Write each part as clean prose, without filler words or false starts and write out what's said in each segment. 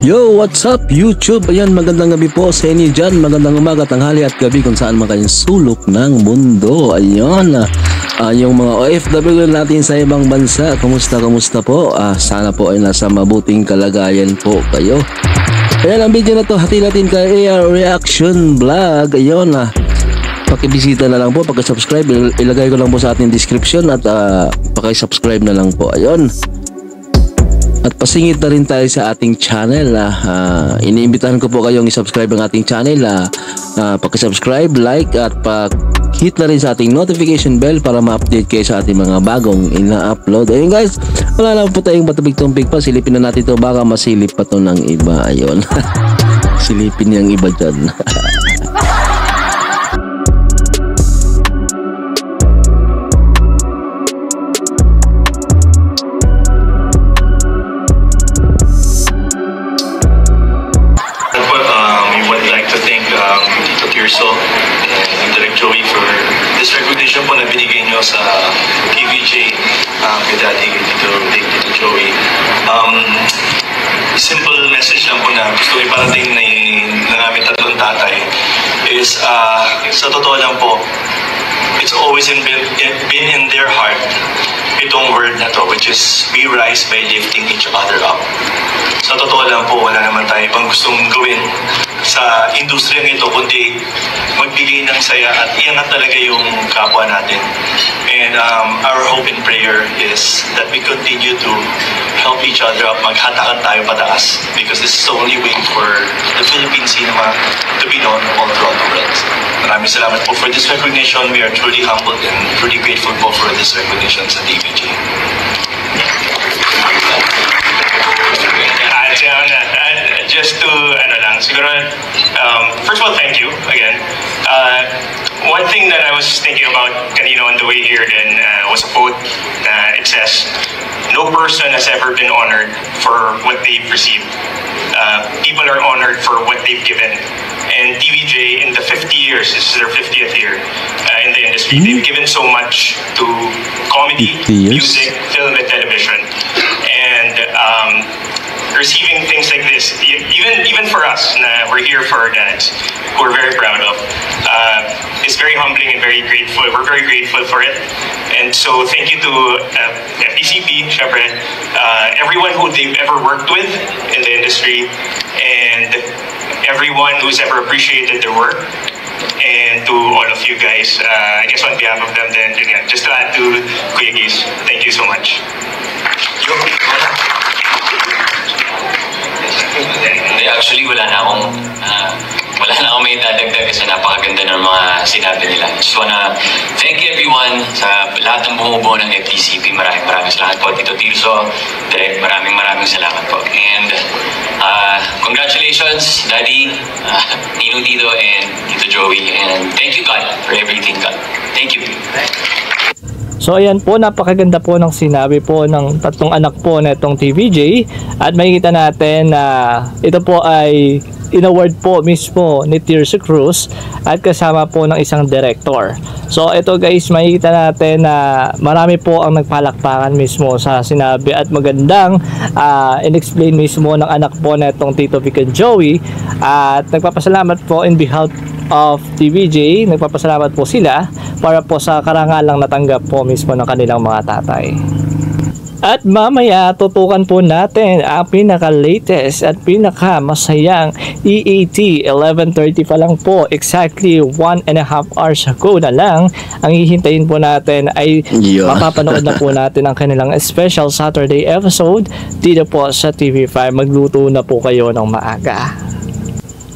Yo, what's up YouTube? Ayan, magandang gabi po sa inyo dyan. Magandang umaga, tanghali at gabi kung saan man kayong sulok ng mundo. Ayan, yung mga OFW natin sa ibang bansa, kumusta po? Sana po ay nasa mabuting kalagayan po kayo. Ayan, ang video na to, hati natin kay AR Reaction Vlog. Ayan, pakibisita na lang po, pagka-subscribe, ilagay ko lang po sa ating description at pakisubscribe na lang po. Ayun. At pasingit na rin tayo sa ating channel. Iniimbitahan ko po kayong i-subscribe ang ating channel. Pakisubscribe, like at hit na rin sa ating notification bell para ma-update kayo sa ating mga bagong ina-upload. Ayun guys, wala na po tayong patubig-tumpig pa. Silipin na natin ito, baka masilip pa to ng iba. Ayun. Silipin niyang iba dyan. And Direct Joey for this recognition po na binigay nyo sa TVJ kay Daddy Tito Joey. Simple message lang po na gusto iparating na namin tatlong tatay is sa totoo lang po, it's always been in their heart itong word na to, which is we rise by lifting each other up. Sa totoo lang po, wala naman tayo ibang gustong gawin sa industriyang ito kundi magbigay ng saya at iangat talaga yung kapwa natin. And our hope and prayer is that we continue to help each other up, maghatakan tayo pataas, because this is the only way for the Philippine cinema to be known all throughout the world. Maraming salamat po for this recognition. We are truly humbled and truly grateful po for this recognition sa TVJ. Just to, siguro, first of all, thank you again. One thing that I was thinking about kanina on the way here then was a quote. It says, "No person has ever been honored for what they've received. People are honored for what they've given." And TVJ, in the 50 years, this is their 50th year in the industry, they've given so much to comedy, music, film, and television. And receiving things like this, even for us, we're here for our dads, who we're very proud of. It's very humbling and very grateful. We're very grateful for it. And so thank you to FDCP, syempre, everyone who they've ever worked with in the industry, and everyone who's ever appreciated their work. And to all of you guys, I guess on behalf of them, then just to add to Kuya Gis, thank you so much. Actually, wala na akong may dadagdag kasi napakaganda ng mga sinabi nila. Just wanna thank everyone sa lahat ng bumubuo ng FDCP. Maraming salamat po, Tito Tirso, Direk, maraming salamat po. And congratulations, Daddy, Nino Tito, and Tito Joey. And thank you, God, for everything, God. Thank you. So ayan po, napakaganda po ng sinabi po ng tatlong anak po na itong TVJ, at makikita natin na ito po ay in-award po mismo ni Tirso Cruz at kasama po ng isang director. So ito guys, makikita natin na marami po ang nagpalakpakan mismo sa sinabi at magandang in-explain mismo ng anak po na itong Tito Vic and Joey, at nagpapasalamat po in behalf of TVJ, nagpapasalamat po sila para po sa karangalang natanggap po mismo ng kanilang mga tatay. At mamaya tutukan po natin ang pinaka-latest at pinaka-masayang EAT. 11:30 pa lang po, exactly 1.5 hours ago na lang. Ang hihintayin po natin ay mapapanood na po natin ang kanilang special Saturday episode dito po sa TV5. Magluto na po kayo ng maaga.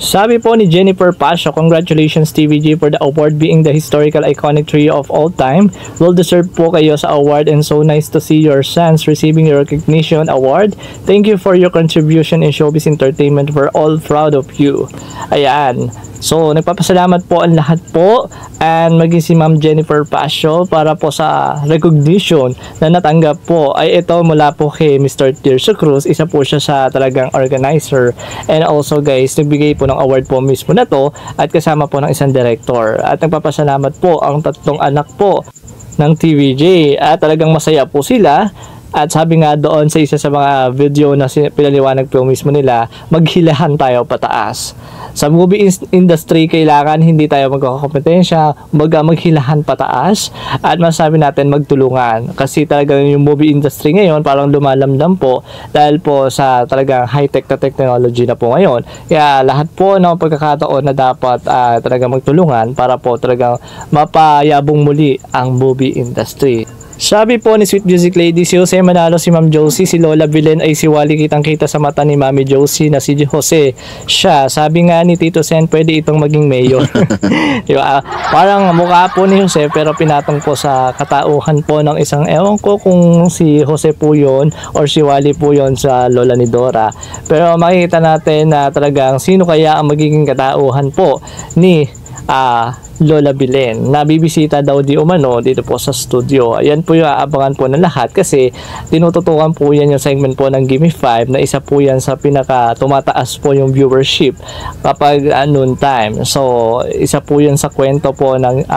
Sabi po ni Jennifer Pasio, "Congratulations TVJ for the award, being the historical iconic trio of all time. Well deserved po kayo sa award, and so nice to see your sons receiving your recognition award. Thank you for your contribution in showbiz entertainment. We're all proud of you." Ayan. So, nagpapasalamat po ang lahat po, and maging si Ma'am Jennifer Pasio para po sa recognition na natanggap po ay ito mula po kay Mr. Tirso Cruz. Isa po siya sa talagang organizer, and also guys, nagbigay po ng award po mismo na to at kasama po ng isang director. At nagpapasalamat po ang tatlong anak po ng TVJ, at talagang masaya po sila At sabi nga doon sa isa sa mga video na pinaliwanag po mismo nila, maghilahan tayo pataas. Sa movie industry, kailangan hindi tayo magkakakompetensya, maghilahan pataas, at masabi natin magtulungan. Kasi talagang yung movie industry ngayon parang lumalamdam po dahil po sa talagang high-tech na technology na po ngayon. Kaya lahat po ng pagkakataon na dapat talagang magtulungan para po talagang mapayabong muli ang movie industry. Sabi po ni Sweet Music Lady, si Jose Manalo, si Ma'am Josie, si Lola Belen ay si Wally kitang-kita sa mata ni Mami Josie na si Jose. Siya, sabi nga ni Tito Sen, pwede itong maging mayor. Diba? Parang mukha po ni Jose pero pinatong po sa katauhan po ng isang, ewan ko kung si Jose po yun or si Wally po yun sa lola ni Dora. Pero makikita natin na talagang sino kaya ang magiging katauhan po ni Lola Belen na bibisita daw di umano dito po sa studio. Ayan po yung aabangan po ng lahat kasi tinututukan po yan yung segment po ng Gimme 5 na isa po yan sa pinaka tumataas po yung viewership kapag noon time. So isa po yan sa kwento po ng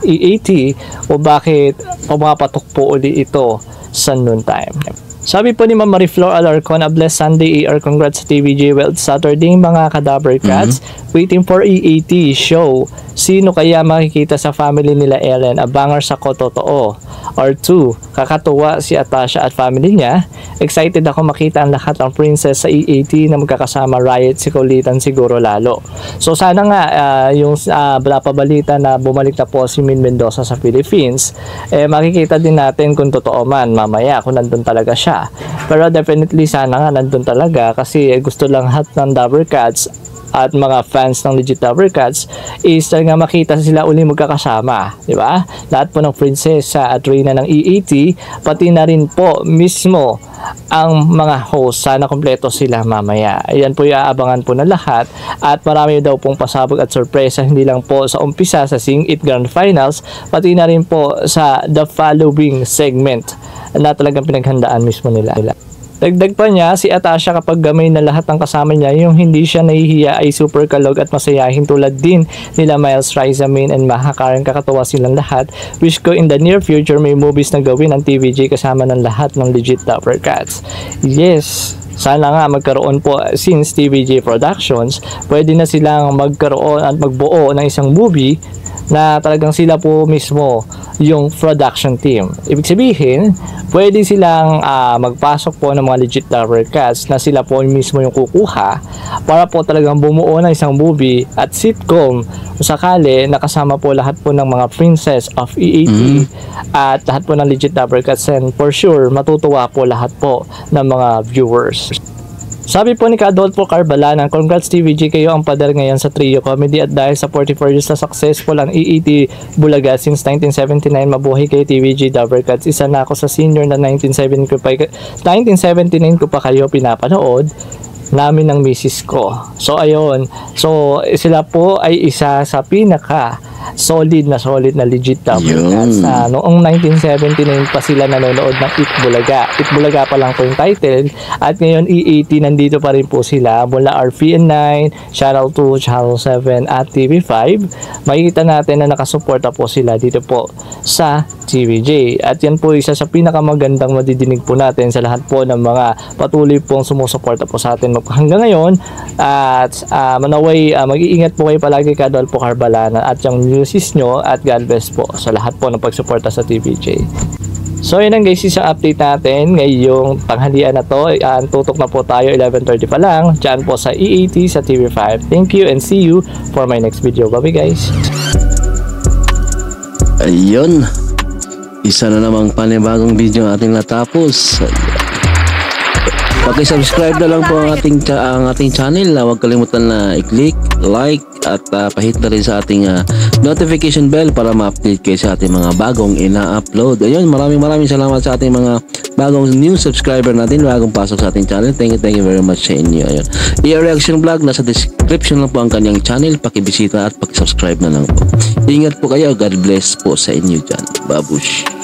EAT o bakit pumapatok po uli ito sa noon time. Sabi po ni Ma'am Mariflor Alarcon, a blessed Sunday AR, congrats sa TVJ. Well, Saturday mga Cadaver Cats, waiting for EAT show. Sino kaya makikita sa family nila Ellen? Abangar sa ko totoo. Or 2, kakatuwa si Atasha at family niya. Excited ako makita ang lahat ng princess sa EAT na magkakasama. Riot, si Kulitan siguro lalo. So sana nga yung pabalita na bumalik na po si Min Mendoza sa Philippines, makikita din natin kung totoo man mamaya kung nandun talaga siya. Pero definitely sana nga nandun talaga kasi gusto lang lahat ng Dabber Cats at mga fans ng legit Dabber Cats is talaga makita sila uli magkakasama, di ba? Lahat po ng prinsesa at reyna ng EAT, pati na rin po mismo ang mga host, sana kompleto sila mamaya. Ayan po yung aabangan po ng lahat at marami daw pong pasabog at sorpresa, hindi lang po sa umpisa sa Sing It Grand Finals, pati na rin po sa the following segment na talagang pinaghandaan mismo nila. Dagdag pa niya, si Atasha kapag gamay na lahat ng kasama niya, yung hindi siya nahihiya ay super kalog at masayahin tulad din nila Miles, Riza, Main, and Maha. Karen, kakatuwa silang lahat. Wish ko in the near future may movies na gawin ang TVJ kasama ng lahat ng legit Dabber Cats. Yes! Sana nga magkaroon po since TVJ Productions, pwede na silang magkaroon at magbuo ng isang movie na talagang sila po mismo yung production team. Ibig sabihin, pwede silang magpasok po ng mga legit Dabber Cats na sila po mismo yung kukuha para po talagang bumuo ng isang movie at sitcom sakali nakasama po lahat po ng mga princess of EAT at lahat po ng legit Dabber Cats, and for sure matutuwa po lahat po ng mga viewers. Sabi po ni Kadolfo Carbalanan, congrats TVJ, kayo ang pader ngayon sa trio comedy at dahil sa 44 years na successful ang EAT Bulaga since 1979, mabuhay kayo TVJ Dabber Cats. Isa na ako sa senior na 1979 ko pa kayo pinapanood namin ng misis ko. So ayun, so sila po ay isa sa pinaka solid na legit Dabber Cats. Noong 1979 pa sila nanonood ng It Bulaga. It Bulaga pa lang po yung title at ngayon EAT nandito pa rin po sila mula RPN9, Channel 2, Channel 7 at TV5. Makikita natin na nakasuporta po sila dito po sa TVJ at yan po isa sa pinakamagandang madidinig po natin sa lahat po ng mga patuloy pong sumusuporta po sa atin hanggang ngayon. At manaway mag-iingat po kayo palagi, Kadolfo Carbalanan at yung newsies nyo, at God bless po sa lahat po ng pagsuporta sa TVJ. So yun ang guys, isang update natin ngayong tanghalian na to. Tutok na po tayo, 11:30 pa lang dyan po sa EAT sa TV5. Thank you and see you for my next video. Bye guys. Ayun, isa na namang panibagong video ang ating natapos. Paki-subscribe na lang po ang ating channel. Huwag kalimutan na i-click, like at pahit na rin sa ating notification bell para ma-update kayo sa ating mga bagong ina-upload. Ayun, maraming salamat sa ating mga bagong new subscriber natin, bagong pasok sa ating channel. Thank you very much sa inyo. Ayun, ER Reaction Vlog, nasa description lang po ang kanyang channel. Pakibisita at paki-subscribe na lang po. Ingat po kayo. God bless po sa inyo dyan. Babush.